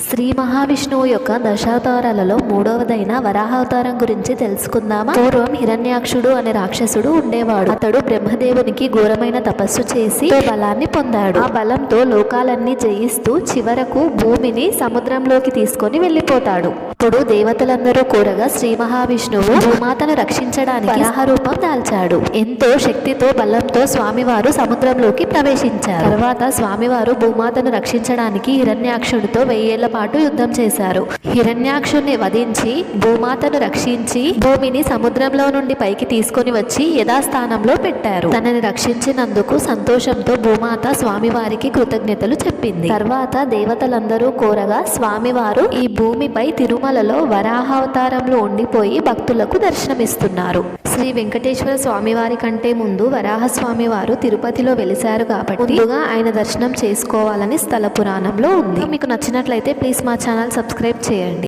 శ్రీ మహావిష్ణువు యొక్క దశావతారాలలో మూడవదైన వరాహావతారం గురించి తెలుసుకుందామా. పూర్వం హిరణ్యాక్షుడు అనే రాక్షసుడు ఉండేవాడు. అతడు బ్రహ్మదేవునికి ఘోరమైన తపస్సు చేసి బలాన్ని పొందాడు. ఆ బలంతో లోకాలన్నీ జయిస్తూ చివరకు భూమిని సముద్రంలోకి తీసుకొని వెళ్లిపోతాడు. ఇప్పుడు దేవతలందరూ కూడగా శ్రీ మహావిష్ణువు భూమాతను రక్షించడానికి వరాహ రూపం దాల్చాడు. ఎంతో శక్తితో బలంతో స్వామివారు సముద్రంలోకి ప్రవేశించారు. తర్వాత స్వామివారు భూమాతను రక్షించడానికి హిరణ్యాక్షుడితో 1000 ఏళ్ల పాటు యుద్ధం చేశారు. హిరణ్యాక్షుణ్ణి వధించి భూమాతను రక్షించి భూమిని సముద్రంలో నుండి పైకి తీసుకొని వచ్చి యథాస్థానంలో పెట్టారు. తనని రక్షించినందుకు సంతోషంతో భూమాత స్వామివారికి కృతజ్ఞతలు చెప్పింది. తర్వాత దేవతలందరూ కోరగా స్వామివారు ఈ భూమిపై తిరుమలలో వరాహావతారంలో ఉండిపోయి భక్తులకు దర్శనమిస్తున్నారు. శ్రీ వెంకటేశ్వర స్వామివారి కంటే ముందు వరాహస్వామి వారు తిరుపతిలో వెలిశారు కాబట్టి ముందుగా ఆయన దర్శనం చేసుకోవాలని స్థల పురాణంలో ఉంది. మీకు నచ్చినట్లయితే ప్లీజ్ మా ఛానల్ సబ్స్క్రైబ్ చేయండి.